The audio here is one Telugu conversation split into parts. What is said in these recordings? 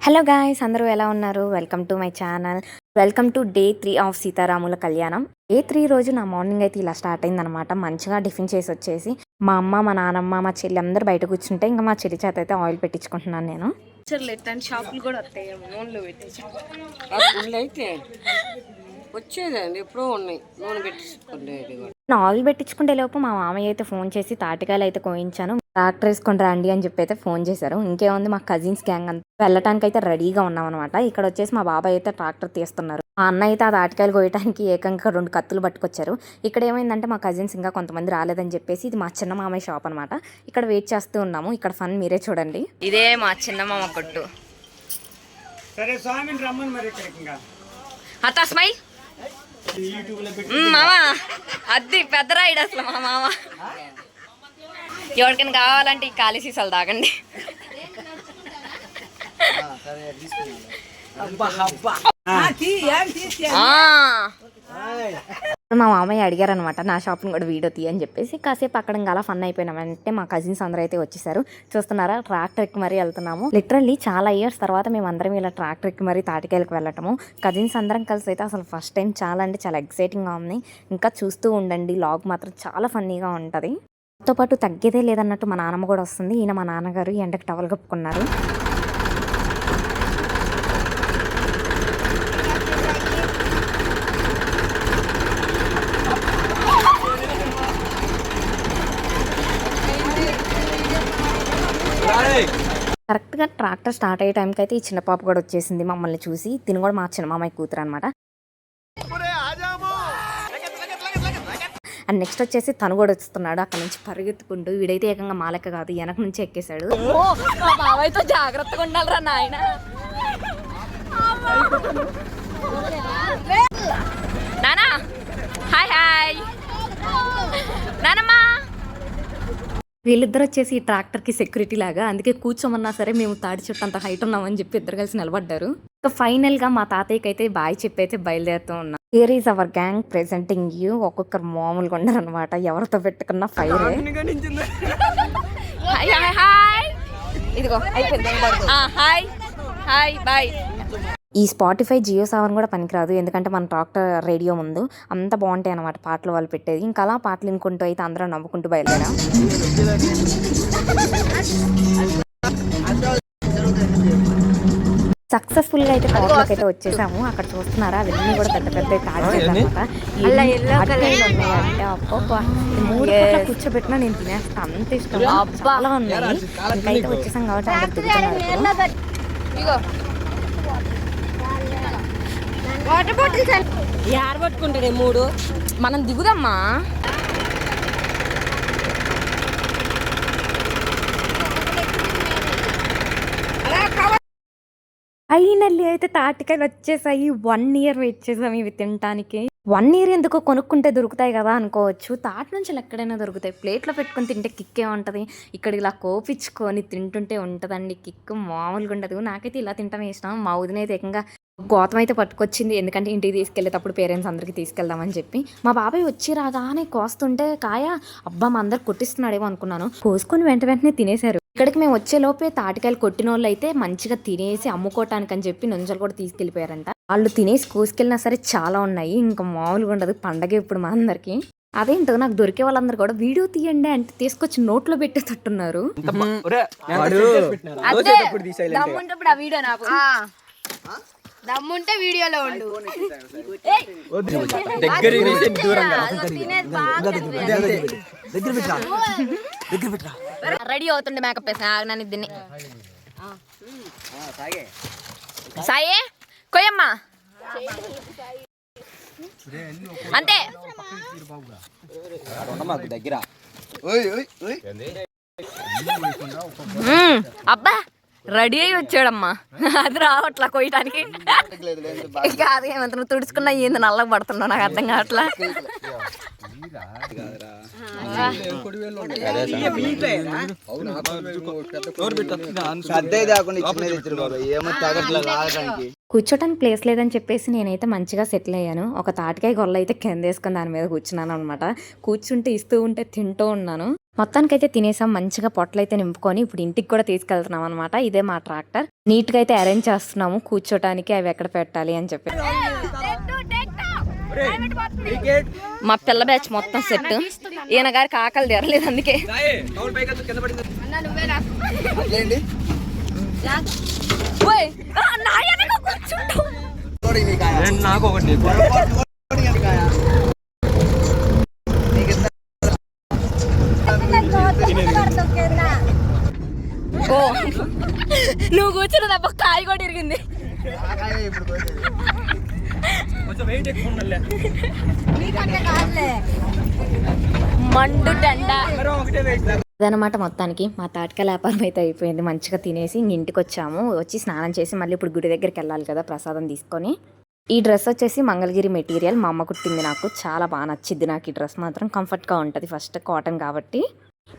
హలో గాయ్స్, అందరూ ఎలా ఉన్నారు? Welcome to my channel. Welcome to day 3 of సీతారాముల కళ్యాణం. డే 3 రోజు నా మార్నింగ్ అయితే ఇలా స్టార్ట్ అయిందనమాట. మంచిగా టిఫిన్ చేసి వచ్చేసి మా అమ్మ, మా నాన్నమ్మ, మా చెల్లి అందరూ బయట కూర్చుంటే ఇంకా మా చెల్లి చేత అయితే ఆయిల్ పెట్టించుకుంటున్నాను నేను. షాపులు కూడా వస్తాయి, అయితే వచ్చేదండి ఎప్పుడో ఉన్నాయి నూనె పెట్టించుకుంటే. ఆయిల్ పెట్టించుకుంటే లోపు మా మామయ్య అయితే ఫోన్ చేసి తాటికాయలు అయితే కోయించాను, ట్రాక్టర్ వేసుకొని రండి అని చెప్పి అయితే ఫోన్ చేశారు. ఇంకేముంది, మా కజిన్స్ గ్యాంగ్ అంతా వెళ్ళటానికి అయితే రెడీగా ఉన్నాం అనమాట. ఇక్కడ వచ్చేసి మా బాబాయ్ అయితే ట్రాక్టర్ తీస్తున్నారు. మా అన్న అయితే ఆ తాటికాయలు కోయడానికి ఏకంగా 2 కత్తులు పట్టుకొచ్చారు. ఇక్కడ ఏమైందంటే మా కజిన్స్ ఇంకా కొంతమంది రాలేదని చెప్పేసి ఇది మా చిన్న మామయ్య షాప్ అనమాట. ఇక్కడ వెయిట్ చేస్తూ ఉన్నాము. ఇక్కడ ఫన్ మీరే చూడండి. ఇదే మా చిన్న మామ కొట్టు. అత్త స్మైల్ మామ, అది పెద్ద రాయిడు అసలు మా మామ. ఎవరికైనా కావాలంటే ఈ ఖాళీ సీసాలు తాగండి. మా మామయ్య అడిగారు అనమాట నా షాప్ని కూడా వీడియో తీయని చెప్పేసి. కాసేపు అక్కడ ఇంకా అలా ఫన్ అయిపోయినాం. అంటే మా కజిన్స్ అందరూ అయితే వచ్చేసారు. చూస్తున్నారా, ట్రాక్టర్ ఎక్కి మరీ వెళ్తున్నాము. లిటరల్లీ చాలా ఇయర్స్ తర్వాత మేము అందరం ఇలా ట్రాక్టర్ ఎక్కి మరీ తాటికాయలకు వెళ్ళటము. కజిన్స్ అందరం కలిసి అయితే అసలు ఫస్ట్ టైం చాలా అంటే చాలా ఎక్సైటింగ్గా ఉంది. ఇంకా చూస్తూ ఉండండి, లాగ్ మాత్రం చాలా ఫన్నీగా ఉంటుంది. తో పాటు తగ్గేదే లేదన్నట్టు మా నాన్నమ్మ కూడా వస్తుంది. ఈయన మా నాన్నగారు ఎండకు టవల్ కప్పుకున్నారు. కరెక్ట్గా ట్రాక్టర్ స్టార్ట్ అయ్యే టైంకి అయితే ఈ చిన్న పాప కూడా వచ్చేసింది మమ్మల్ని చూసి. తిని కూడా మా చిన్న మామయ్య కూతురు అనమాట. అండ్ నెక్స్ట్ వచ్చేసి తను కూడా వస్తున్నాడు అక్కడ నుంచి పరిగెత్తుకుంటూ. వీడైతే ఏకంగా మాలెక్క కాదు, వెనక నుంచి ఎక్కేశాడు. బాబాయ్తో జాగ్రత్తగా ఉండాలిరా నాయన. నానా హాయ్ హాయ్ నానమ్మా. వీళ్ళిద్దరు వచ్చేసి ఈ ట్రాక్టర్కి సెక్యూరిటీ లాగా, అందుకే కూర్చోమన్నా సరే మేము తాడి చుట్టూ అంత హైట్ ఉన్నామని చెప్పి ఇద్దరు కలిసి నిలబడ్డారు. ఇంకా ఫైనల్గా మా తాతయ్యకి అయితే బాయ్ చెప్పి అయితే బయలుదేరుతూ ఉన్నాం. Here is our gang presenting you. ఒక్కొక్కరు మామూలుగా ఉండరు అనమాట. ఎవరితో పెట్టుకున్న ఫైర్. ఇదిగో అయిపోయింది. Hi hi bye. ఈ స్పాటిఫై, జియో సావన్ కూడా పనికిరాదు, ఎందుకంటే మన ట్రాక్టర్ రేడియో ముందు అంత బాగుంటాయి అనమాట పాటలు వాళ్ళు పెట్టేది. ఇంకా అలా పాటలు వినుకుంటూ అయితే అందరం నవ్వుకుంటూ బయలుదేరాం. సక్సెస్ఫుల్ గా అయితే కోటలోకి అయితే వచ్చేసాము. అక్కడ చూస్తున్నారా, అవన్నీ కూడా పెద్ద పెద్ద తాడికాయలు అనమాట. ఉన్నాయంటే అబ్బా, 3 కూర్చోబెట్టినా నేను తినేస్తా, అంత ఇష్టం. చాలా ఉన్నాయి. ఇంకైతే వచ్చేసాం కాబట్టి అందరు తిరుగుతున్నారు. వాటర్ బాటిల్స్ యార్ పట్టుకుంటాడే 3. మనం దిగుదమ్మా. ఫైనల్లీ అయితే తాటికాయలు వచ్చేసాయి. 1 year వెయిట్ చేసాం ఇవి తినడానికి. 1 year ఎందుకో కొనుక్కుంటే దొరుకుతాయి కదా అనుకోవచ్చు. తాటి నుంచి ఎక్కడైనా దొరుకుతాయి. ప్లేట్లో పెట్టుకొని తింటే కిక్కే ఉంటుంది. ఇక్కడ ఇలా కోపించుకొని తింటుంటే ఉంటుందండి కిక్, మామూలుగా ఉండదు. నాకైతే ఇలా తింటామే ఇష్టం. మా వదిన అయితే ఏకంగా గోతం అయితే పట్టుకొచ్చింది, ఎందుకంటే ఇంటికి తీసుకెళ్ళేటప్పుడు పేరెంట్స్ అందరికీ తీసుకెళ్దామని చెప్పి. మా బాబాయ్ వచ్చి రాగానే కోస్తుంటే కాయ అబ్బా మా అందరు కొట్టిస్తున్నాడేమో అనుకున్నాను. కోసుకొని వెంటనే తినేశారు. ఇక్కడికి మేము వచ్చే లోపే తాటికాయలు కొట్టిన వాళ్ళు అయితే మంచిగా తినేసి అమ్ముకోవటానికి అని చెప్పి నుంజలు కూడా తీసుకెళ్లిపోయారంట. వాళ్ళు తినేసి కోసుకెళ్ళినా సరే చాలా ఉన్నాయి. ఇంకా మామూలుగా ఉండదు పండగ ఇప్పుడు మా అందరికి. అదేంటో నాకు దొరికే వాళ్ళందరూ కూడా వీడియో తీయండి అంటే తీసుకొచ్చి నోట్లో పెట్టేటట్టున్నారు. దమ్ముంటే వీడియోలో ఉండు. రెడీ అవుతుండే మేకప్ వేసిన ఆగనాన్ని దీన్ని. సాయే కొయ్యమ్మా అంతే. అబ్బా రెడీ అయ్యి వచ్చాడమ్మా. అది రావట్లా కొయ్యటానికి కాదు. ఏమంత తుడుచుకున్నా ఏంది నల్లగా పడుతున్నావు, నాకు అర్థం కావట్లా. కూర్చోటానికి ప్లేస్ లేదని చెప్పేసి నేనైతే మంచిగా సెటిల్ అయ్యాను. ఒక తాటికాయ గొల్ల అయితే కింద వేసుకొని దాని మీద కూర్చున్నాను అనమాట. కూర్చుంటే ఇస్తూ ఉంటే తింటూ ఉన్నాను. మొత్తానికైతే తినేసాం, మంచిగా పొట్టలైతే నింపుకొని ఇప్పుడు ఇంటికి కూడా తీసుకెళ్తున్నాం అనమాట. ఇదే మా ట్రాక్టర్. నీట్గా అయితే అరేంజ్ చేస్తున్నాము కూర్చోటానికి, అవి ఎక్కడ పెట్టాలి అని చెప్పి. మా పిల్ల బ్యాచ్ మొత్తం సెట్. ఈయన గారికి ఆకలి తెరలేదు, అందుకే నువ్వు కూర్చున్న తప్ప కాయ కూడా ఇరిగింది. మండు దండ అదనమాట. మొత్తానికి మా తాటికాయ వ్యాపారం అయితే అయిపోయింది. మంచిగా తినేసి ఇంటికి వచ్చాము. వచ్చి స్నానం చేసి మళ్ళీ ఇప్పుడు గుడి దగ్గరికి వెళ్ళాలి కదా ప్రసాదం తీసుకొని. ఈ డ్రెస్ వచ్చేసి మంగళగిరి మెటీరియల్, మా అమ్మ కుట్టింది. నాకు చాలా బాగా నచ్చింది. నాకు ఈ డ్రెస్ మాత్రం కంఫర్ట్గా ఉంటుంది. ఫస్ట్ కాటన్ కాబట్టి.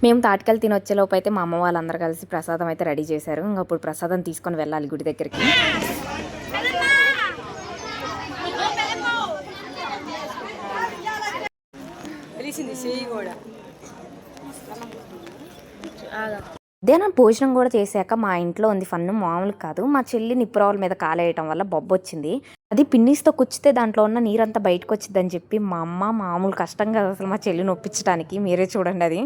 మేము తాటికాయలు తినొచ్చేలోపు అయితే మా అమ్మ వాళ్ళందరూ కలిసి ప్రసాదం అయితే రెడీ చేశారు. ఇంకా ఇప్పుడు ప్రసాదం తీసుకొని వెళ్ళాలి గుడి దగ్గరికి. మధ్యాహ్నం భోజనం కూడా చేశాక మా ఇంట్లో ఉంది ఫన్ మామూలు కాదు. మా చెల్లి నిప్పురవ్వల మీద కాలేయటం వల్ల బొబ్బు వచ్చింది. అది పిన్నిస్తో కుచ్చితే దాంట్లో ఉన్న నీరంతా బయటకు వచ్చిందని చెప్పి మా అమ్మ మామూలు కష్టంగా అసలు మా చెల్లిని ఒప్పించడానికి. మీరే చూడండి అది.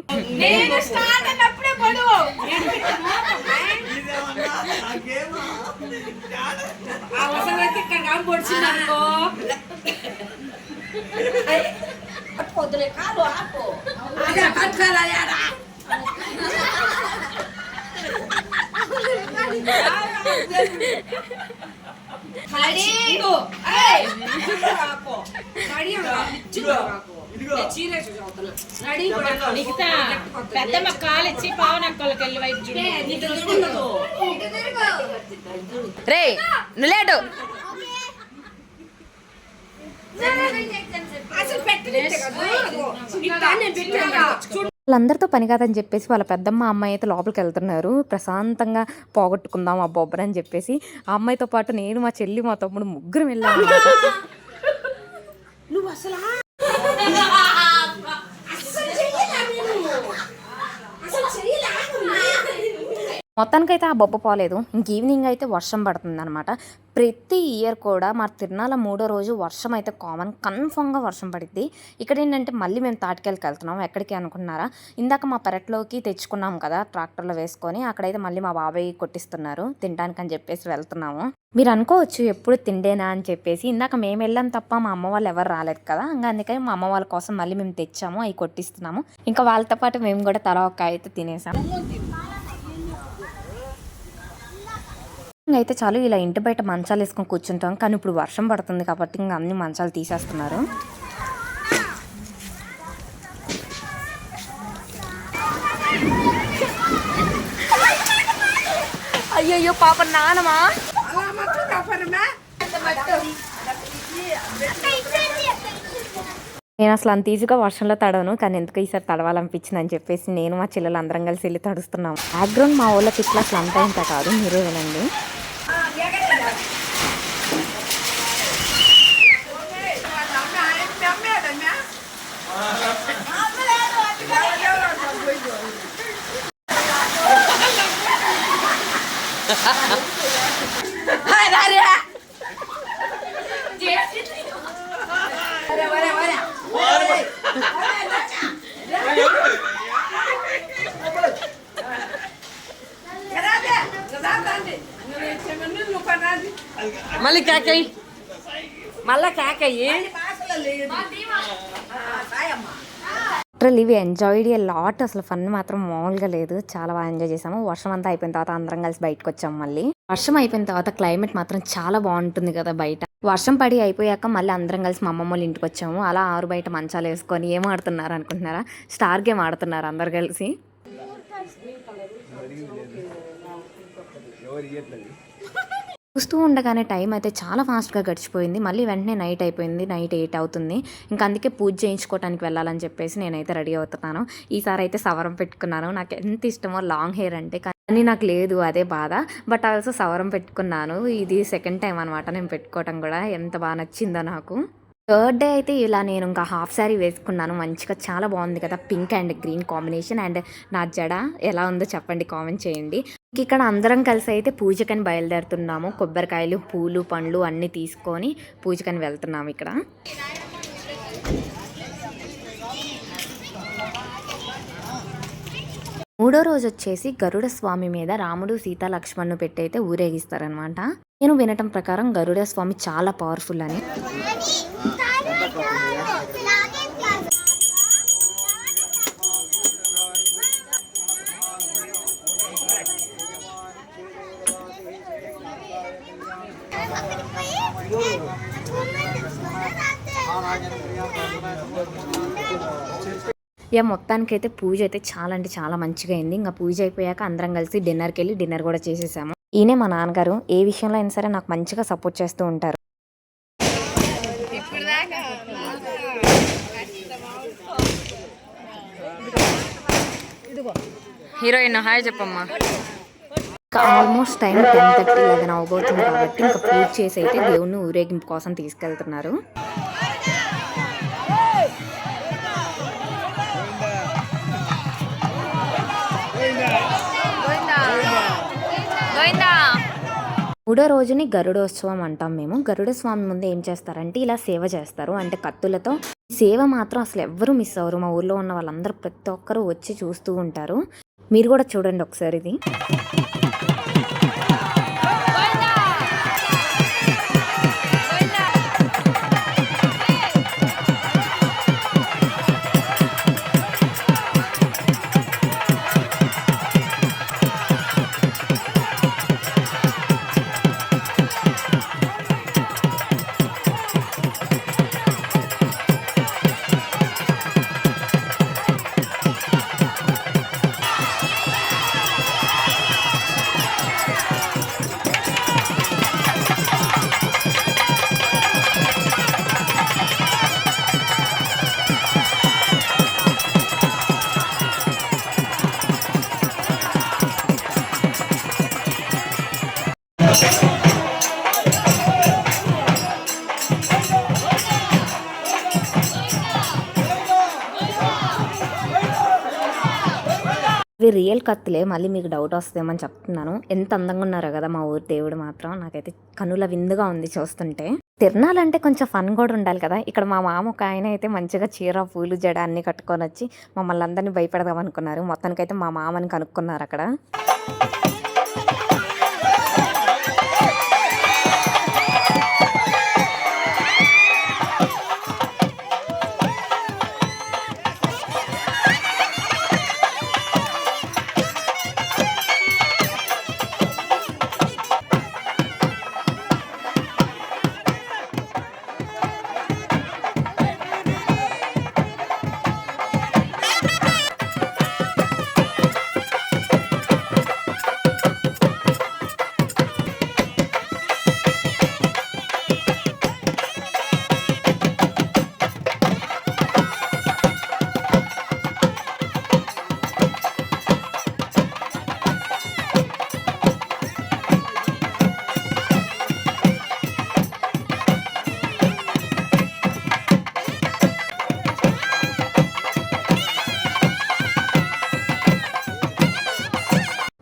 పెద్దమ్మ కాలిచ్చి పావనక్కలకి వెళ్ళి వైపు రే నులేడు వాళ్ళందరితో పని కాదని చెప్పేసి వాళ్ళ పెద్దమ్మ అమ్మాయి అయితే లోపలికి వెళ్తున్నారు. ప్రశాంతంగా పోగొట్టుకుందాం ఆ బొబ్బర్ అని చెప్పేసి ఆ అమ్మాయితో పాటు నేను, మా చెల్లి, మా తమ్ముడు ముగ్గురం వెళ్ళాము. మొత్తానికైతే ఆ బొబ్బ పోలేదు. ఇంక ఈవినింగ్ అయితే వర్షం పడుతుంది అనమాట. ప్రతి ఇయర్ కూడా మా తిరునాళ్ళ 3వ రోజు వర్షం అయితే కామన్, కన్ఫామ్గా వర్షం పడుద్ది. ఇక్కడ ఏంటంటే మళ్ళీ మేము తాటికాయలకి వెళ్తున్నాం. ఎక్కడికి అనుకున్నారా, ఇందాక మా పెరట్లోకి తెచ్చుకున్నాం కదా ట్రాక్టర్లో వేసుకొని, అక్కడైతే మళ్ళీ మా బాబాయ్ కొట్టిస్తున్నారు తినడానికి అని చెప్పేసి వెళ్తున్నాము. మీరు అనుకోవచ్చు ఎప్పుడు తిండేనా అని చెప్పేసి. ఇందాక మేము వెళ్ళాం తప్ప మా అమ్మ వాళ్ళు ఎవరు రాలేదు కదా, ఇంకా అందుకని మా అమ్మ వాళ్ళ కోసం మళ్ళీ మేము తెచ్చాము, అవి కొట్టిస్తున్నాము. ఇంకా వాళ్ళతో పాటు మేము కూడా తల ఒక్క అయితే తినేసాము. అయితే చాలు ఇలా ఇంటి బయట మంచాలు వేసుకొని కూర్చుంటాం. కానీ ఇప్పుడు వర్షం పడుతుంది కాబట్టి ఇంకా అన్ని మంచాలు తీసేస్తున్నారు. అయ్యయ్యో పాప నానమా. నేను అసలు అంత ఈజీగా వర్షంలో తడవను, కానీ ఎందుకు ఈసారి తడవాలనిపించింది అని చెప్పేసి నేను మా చెల్లెలు అందరం కలిసి వెళ్ళి తడుస్తున్నాము. బ్యాక్గ్రౌండ్ మా ఊళ్ళకి ఇట్లా అసలు అంతా ఇంత కాదు, మీరే వినండి. మళ్ళీ కాకయ్యి, మళ్ళా కాకయ్యి. Literally we enjoyed a lot. అసలు ఫన్ మాత్రం మామూలుగా లేదు, చాలా బాగా ఎంజాయ్ చేసాము. వర్షం అంతా అయిపోయిన తర్వాత అందరం కలిసి బయటకు వచ్చాము. మళ్ళీ వర్షం అయిపోయిన తర్వాత క్లైమేట్ మాత్రం చాలా బాగుంటుంది కదా బయట. వర్షం పడి అయిపోయాక మళ్ళీ అందరం కలిసి మా అమ్మమ్మ వాళ్ళ ఇంటికి వచ్చాము. అలా ఆరు బయట మంచాలు వేసుకొని ఏం ఆడుతున్నారు అనుకుంటున్నారా, స్టార్ గేమ్ ఆడుతున్నారు అందరు కలిసి. చూస్తూ ఉండగానే టైం అయితే చాలా ఫాస్ట్గా గడిచిపోయింది. మళ్ళీ వెంటనే నైట్ అయిపోయింది. నైట్ 8 అవుతుంది. ఇంకా అందుకే పూజ చేయించుకోవడానికి వెళ్ళాలని చెప్పేసి నేనైతే రెడీ అవుతున్నాను. ఈసారి అయితే సవరం పెట్టుకున్నాను. నాకు ఎంత ఇష్టమో లాంగ్ హెయిర్ అంటే. అని నాకు లేదు, అదే బాధ. బట్ ఆల్సో సవరం పెట్టుకున్నాను. ఇది సెకండ్ టైం అనమాట నేను పెట్టుకోవటం కూడా. ఎంత బాగా నచ్చిందో నాకు. థర్డ్ డే అయితే ఇలా నేను ఇంకా హాఫ్ శారీ వేసుకున్నాను. మంచిగా చాలా బాగుంది కదా, pink and green combination. And నా జడ ఎలా ఉందో చెప్పండి, కామెంట్ చేయండి. ఇక్కడ అందరం కలిసి అయితే పూజకని బయలుదేరుతున్నాము. కొబ్బరికాయలు, పూలు, పండ్లు అన్నీ తీసుకొని పూజకని వెళ్తున్నాము. ఇక్కడ మూడో రోజు వచ్చేసి గరుడ స్వామి మీద రాముడు, సీత, లక్ష్మణ్ను పెట్టి అయితే ఊరేగిస్తారనమాట. నేను వినటం ప్రకారం గరుడ స్వామి చాలా పవర్ఫుల్ అని. ఇక మొత్తానికైతే పూజ అయితే చాలా అంటే చాలా మంచిగా అయింది. ఇంకా పూజ అయిపోయాక అందరం కలిసి డిన్నర్కి వెళ్ళి డిన్నర్ కూడా చేసేసాము. ఈయనే మా నాన్నగారు. ఏ విషయంలో అయినా సరే నాకు మంచిగా సపోర్ట్ చేస్తూ ఉంటారు. హీరోయిన్ హాయ్ చెప్పమ్మా. ఆల్మోస్ట్ టైం 10:30, 11 అవబోతుంది కాబట్టి ఇంకా పూజ చేసి అయితే దేవుణ్ణి ఊరేగింపు కోసం తీసుకెళ్తున్నారు. మూడో రోజుని గరుడోత్సవం అంటాం మేము. గరుడ స్వామి ముందు ఏం చేస్తారంటే ఇలా సేవ చేస్తారు, అంటే కత్తులతో. సేవ మాత్రం అసలు ఎవ్వరూ మిస్ అవ్వరు. మా ఊర్లో ఉన్న వాళ్ళందరూ ప్రతి ఒక్కరూ వచ్చి చూస్తూ ఉంటారు. మీరు కూడా చూడండి ఒకసారి ఇది. ఇవి రియల్ కత్తులే. మళ్ళీ మీకు డౌట్ వస్తుందేమని చెప్తున్నాను. ఎంత అందంగా ఉన్నారో కదా మా ఊరు దేవుడు మాత్రం. నాకైతే కనుల విందుగా ఉంది చూస్తుంటే. తిరణాలంటే కొంచెం ఫన్ కూడా ఉండాలి కదా. ఇక్కడ మా మామ ఒక ఆయన అయితే మంచిగా చీర, పూలు, జడ అన్నీ కట్టుకొని వచ్చి మమ్మల్ని అందరినీ భయపెడదాం అనుకున్నారు. మొత్తానికైతే మా మామని కనుక్కున్నారు అక్కడ.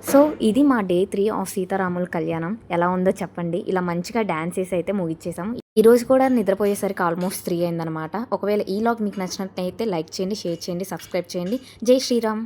సో ఇది మా డే 3 ఆఫ్ సీతారాముల కళ్యాణం. ఎలా ఉందో చెప్పండి. ఇలా మంచిగా డాన్స్ చేసి అయితే ముగిచ్చేసాం. ఈ రోజు కూడా నిద్రపోయేసరికి ఆల్మోస్ట్ 3 అయిందనమాట. ఒకవేళ ఈ లాగ్ మీకు నచ్చినట్లయితే లైక్ చేయండి, షేర్ చేయండి, సబ్స్క్రైబ్ చేయండి. జై శ్రీరామ్.